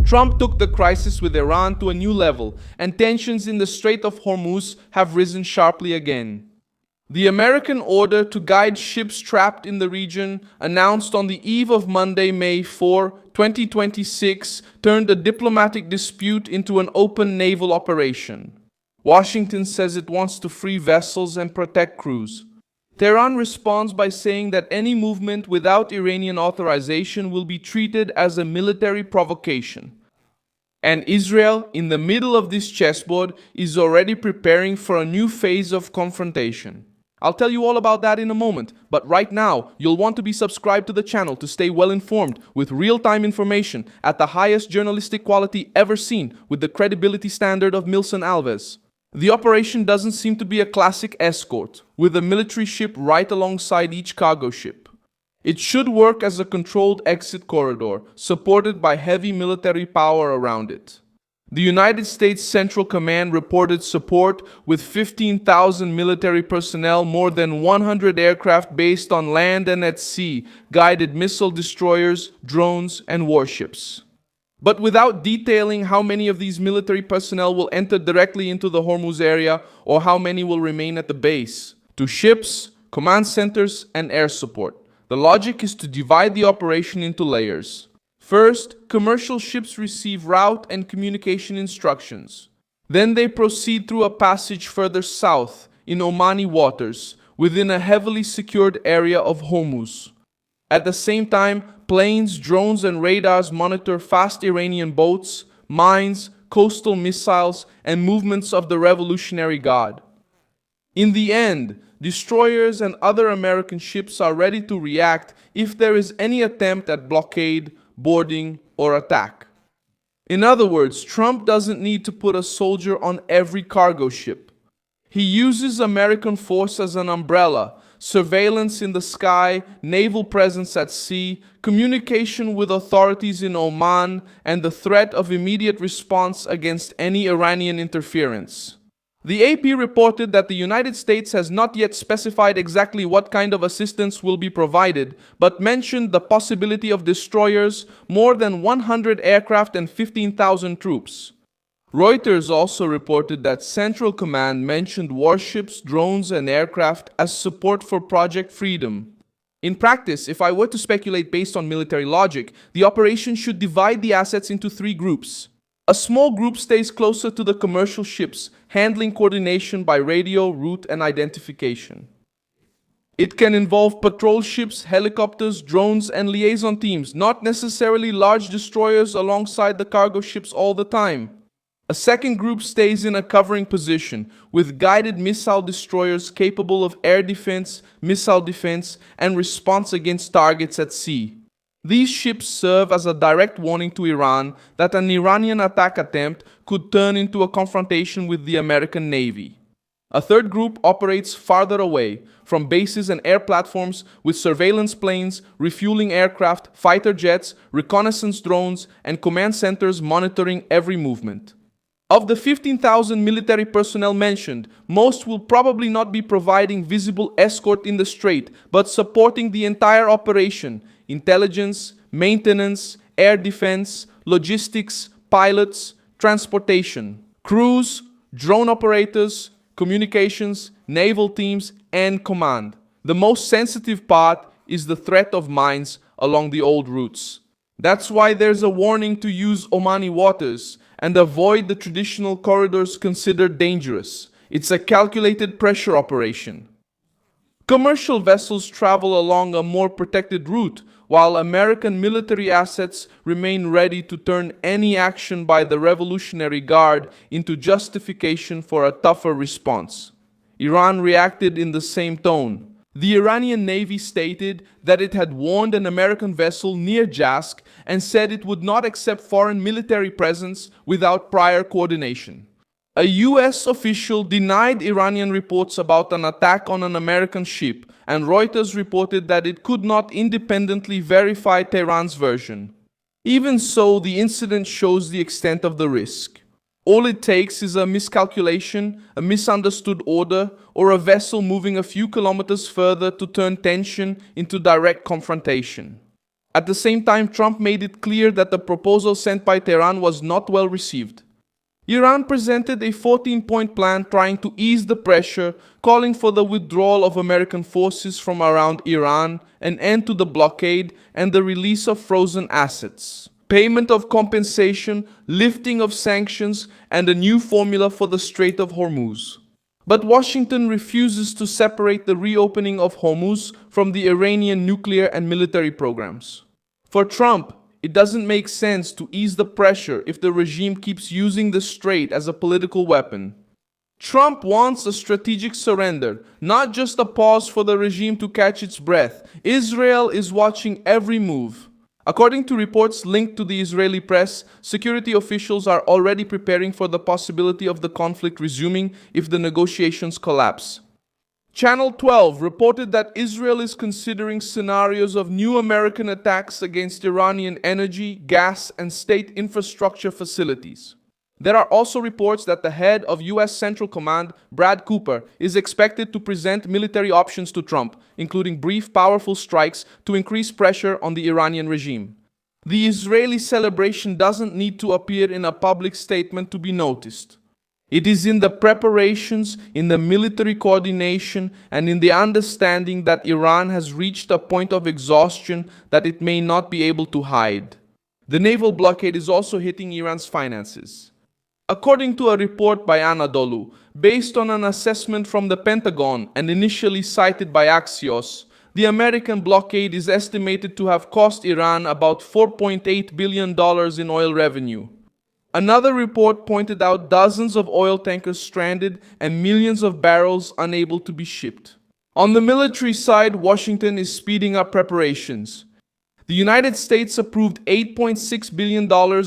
Trump took the crisis with Iran to a new level, and tensions in the Strait of Hormuz have risen sharply again. The American order to guide ships trapped in the region, announced on the eve of Monday, May 4, 2026, turned a diplomatic dispute into an open naval operation. Washington says it wants to free vessels and protect crews. Tehran responds by saying that any movement without Iranian authorization will be treated as a military provocation. And Israel, in the middle of this chessboard, is already preparing for a new phase of confrontation. I'll tell you all about that in a moment, but right now, you'll want to be subscribed to the channel to stay well informed with real-time information at the highest journalistic quality ever seen with the credibility standard of Milson Alves. The operation doesn't seem to be a classic escort, with a military ship right alongside each cargo ship. It should work as a controlled exit corridor, supported by heavy military power around it. The United States Central Command reported support with 15,000 military personnel, more than 100 aircraft based on land and at sea, guided missile destroyers, drones, and warships. But without detailing how many of these military personnel will enter directly into the Hormuz area or how many will remain at the base, to ships, command centers, and air support, the logic is to divide the operation into layers. First, commercial ships receive route and communication instructions. Then they proceed through a passage further south in Omani waters within a heavily secured area of Hormuz. At the same time, planes, drones, and radars monitor fast Iranian boats, mines, coastal missiles, and movements of the Revolutionary Guard. In the end, destroyers and other American ships are ready to react if there is any attempt at blockade, boarding, or attack. In other words, Trump doesn't need to put a soldier on every cargo ship. He uses American force as an umbrella, surveillance in the sky, naval presence at sea, communication with authorities in Oman, and the threat of immediate response against any Iranian interference. The AP reported that the United States has not yet specified exactly what kind of assistance will be provided, but mentioned the possibility of destroyers, more than 100 aircraft, and 15,000 troops. Reuters also reported that Central Command mentioned warships, drones, and aircraft as support for Project Freedom. In practice, if I were to speculate based on military logic, the operation should divide the assets into three groups. A small group stays closer to the commercial ships, handling coordination by radio, route, and identification. It can involve patrol ships, helicopters, drones, and liaison teams, not necessarily large destroyers alongside the cargo ships all the time. A second group stays in a covering position, with guided missile destroyers capable of air defense, missile defense, and response against targets at sea. These ships serve as a direct warning to Iran that an Iranian attack attempt could turn into a confrontation with the American Navy. A third group operates farther away, from bases and air platforms, with surveillance planes, refueling aircraft, fighter jets, reconnaissance drones, and command centers monitoring every movement. Of the 15,000 military personnel mentioned, most will probably not be providing visible escort in the strait, but supporting the entire operation: intelligence, maintenance, air defense, logistics, pilots, transportation, crews, drone operators, communications, naval teams, and command. The most sensitive part is the threat of mines along the old routes. That's why there's a warning to use Omani waters and avoid the traditional corridors considered dangerous. It's a calculated pressure operation. Commercial vessels travel along a more protected route, while American military assets remain ready to turn any action by the Revolutionary Guard into justification for a tougher response. Iran reacted in the same tone. The Iranian Navy stated that it had warned an American vessel near Jask and said it would not accept foreign military presence without prior coordination. A US official denied Iranian reports about an attack on an American ship, and Reuters reported that it could not independently verify Tehran's version. Even so, the incident shows the extent of the risk. All it takes is a miscalculation, a misunderstood order, or a vessel moving a few kilometers further to turn tension into direct confrontation. At the same time, Trump made it clear that the proposal sent by Tehran was not well received. Iran presented a 14-point plan trying to ease the pressure, calling for the withdrawal of American forces from around Iran, an end to the blockade, and the release of frozen assets, payment of compensation, lifting of sanctions, and a new formula for the Strait of Hormuz. But Washington refuses to separate the reopening of Hormuz from the Iranian nuclear and military programs. For Trump, it doesn't make sense to ease the pressure if the regime keeps using the strait as a political weapon. Trump wants a strategic surrender, not just a pause for the regime to catch its breath. Israel is watching every move. According to reports linked to the Israeli press, security officials are already preparing for the possibility of the conflict resuming if the negotiations collapse. Channel 12 reported that Israel is considering scenarios of new American attacks against Iranian energy, gas, and state infrastructure facilities. There are also reports that the head of U.S. Central Command, Brad Cooper, is expected to present military options to Trump, including brief, powerful strikes to increase pressure on the Iranian regime. The Israeli celebration doesn't need to appear in a public statement to be noticed. It is in the preparations, in the military coordination, and in the understanding that Iran has reached a point of exhaustion that it may not be able to hide. The naval blockade is also hitting Iran's finances. According to a report by Anadolu, based on an assessment from the Pentagon and initially cited by Axios, the American blockade is estimated to have cost Iran about $4.8 billion in oil revenue. Another report pointed out dozens of oil tankers stranded and millions of barrels unable to be shipped. On the military side, Washington is speeding up preparations. The United States approved $8.6 billion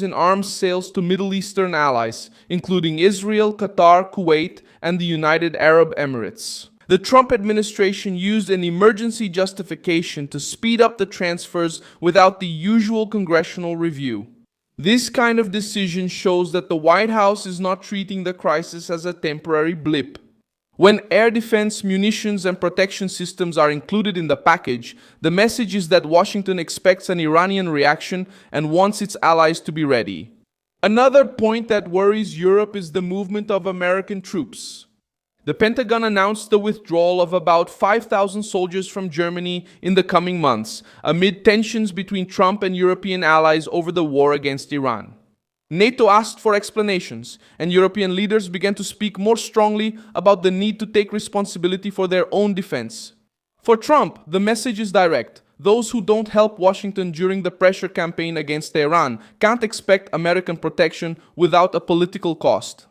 in arms sales to Middle Eastern allies, including Israel, Qatar, Kuwait, and the United Arab Emirates. The Trump administration used an emergency justification to speed up the transfers without the usual congressional review. This kind of decision shows that the White House is not treating the crisis as a temporary blip. When air defense, munitions, and protection systems are included in the package, the message is that Washington expects an Iranian reaction and wants its allies to be ready. Another point that worries Europe is the movement of American troops. The Pentagon announced the withdrawal of about 5,000 soldiers from Germany in the coming months, amid tensions between Trump and European allies over the war against Iran. NATO asked for explanations, and European leaders began to speak more strongly about the need to take responsibility for their own defense. For Trump, the message is direct. Those who don't help Washington during the pressure campaign against Tehran can't expect American protection without a political cost.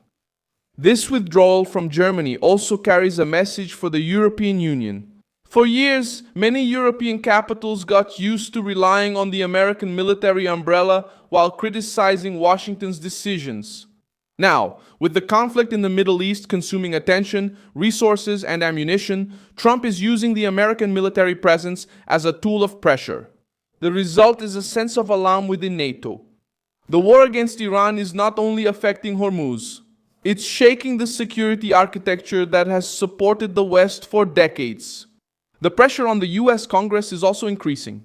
This withdrawal from Germany also carries a message for the European Union. For years, many European capitals got used to relying on the American military umbrella while criticizing Washington's decisions. Now, with the conflict in the Middle East consuming attention, resources, and ammunition, Trump is using the American military presence as a tool of pressure. The result is a sense of alarm within NATO. The war against Iran is not only affecting Hormuz. It's shaking the security architecture that has supported the West for decades. The pressure on the US Congress is also increasing.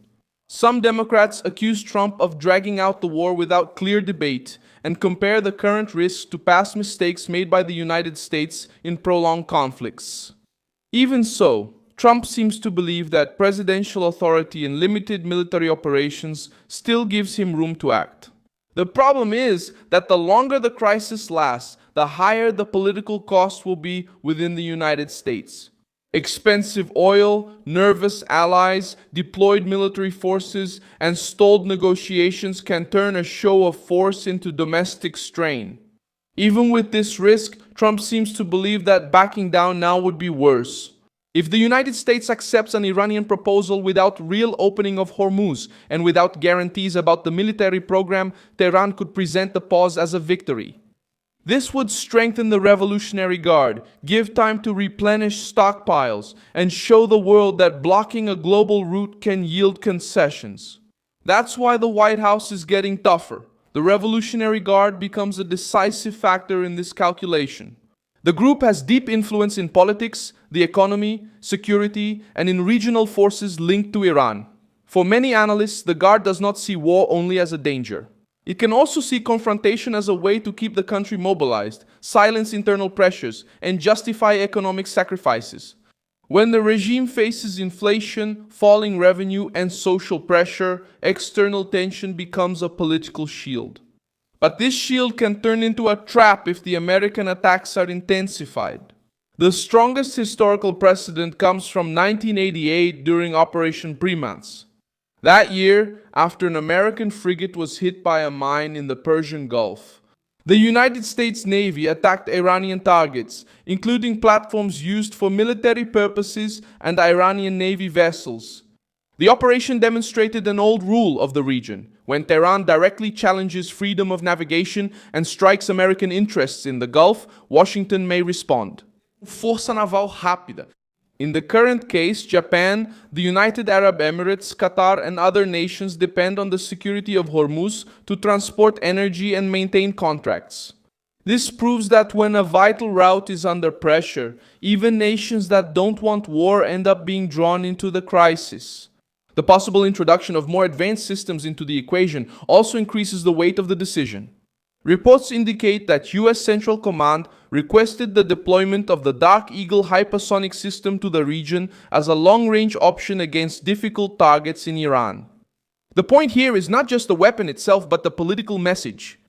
Some Democrats accuse Trump of dragging out the war without clear debate and compare the current risks to past mistakes made by the United States in prolonged conflicts. Even so, Trump seems to believe that presidential authority in limited military operations still gives him room to act. The problem is that the longer the crisis lasts, the higher the political cost will be within the United States. Expensive oil, nervous allies, deployed military forces, and stalled negotiations can turn a show of force into domestic strain. Even with this risk, Trump seems to believe that backing down now would be worse. If the United States accepts an Iranian proposal without real opening of Hormuz and without guarantees about the military program, Tehran could present the pause as a victory. This would strengthen the Revolutionary Guard, give time to replenish stockpiles, and show the world that blocking a global route can yield concessions. That's why the White House is getting tougher. The Revolutionary Guard becomes a decisive factor in this calculation. The group has deep influence in politics, the economy, security, and in regional forces linked to Iran. For many analysts, the Guard does not see war only as a danger. It can also see confrontation as a way to keep the country mobilized, silence internal pressures, and justify economic sacrifices. When the regime faces inflation, falling revenue, and social pressure, external tension becomes a political shield. But this shield can turn into a trap if the American attacks are intensified. The strongest historical precedent comes from 1988 during Operation Primance. That year, after an American frigate was hit by a mine in the Persian Gulf, the United States Navy attacked Iranian targets, including platforms used for military purposes and Iranian Navy vessels. The operation demonstrated an old rule of the region: when Tehran directly challenges freedom of navigation and strikes American interests in the Gulf, Washington may respond. Força naval rápida. In the current case, Japan, the United Arab Emirates, Qatar, and other nations depend on the security of Hormuz to transport energy and maintain contracts. This proves that when a vital route is under pressure, even nations that don't want war end up being drawn into the crisis. The possible introduction of more advanced systems into the equation also increases the weight of the decision. Reports indicate that US Central Command requested the deployment of the Dark Eagle hypersonic system to the region as a long-range option against difficult targets in Iran. The point here is not just the weapon itself, but the political message.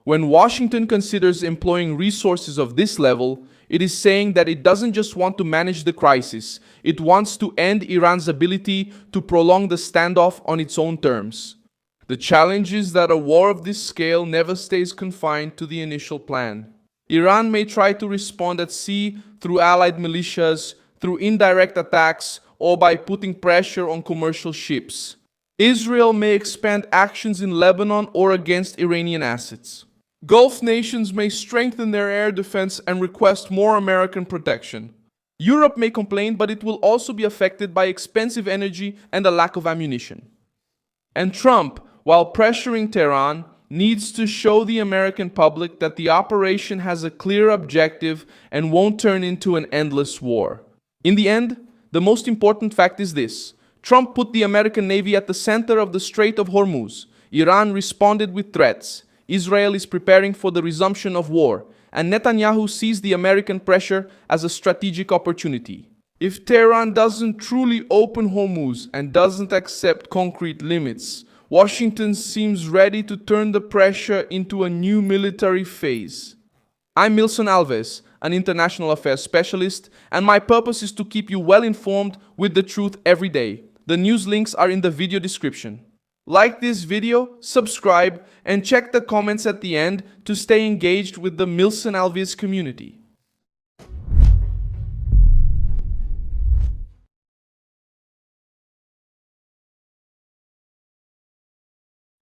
When Washington considers employing resources of this level, it is saying that it doesn't just want to manage the crisis, it wants to end Iran's ability to prolong the standoff on its own terms. The challenge is that a war of this scale never stays confined to the initial plan. Iran may try to respond at sea through allied militias, through indirect attacks, or by putting pressure on commercial ships. Israel may expand actions in Lebanon or against Iranian assets. Gulf nations may strengthen their air defense and request more American protection. Europe may complain, but it will also be affected by expensive energy and a lack of ammunition. And Trump, while pressuring Tehran, needs to show the American public that the operation has a clear objective and won't turn into an endless war. In the end, the most important fact is this: Trump put the American Navy at the center of the Strait of Hormuz. Iran responded with threats. Israel is preparing for the resumption of war, and Netanyahu sees the American pressure as a strategic opportunity. If Tehran doesn't truly open Hormuz and doesn't accept concrete limits, Washington seems ready to turn the pressure into a new military phase. I'm Milson Alves, an international affairs specialist, and my purpose is to keep you well informed with the truth every day. The news links are in the video description. Like this video, subscribe, and check the comments at the end to stay engaged with the Milson Alves community.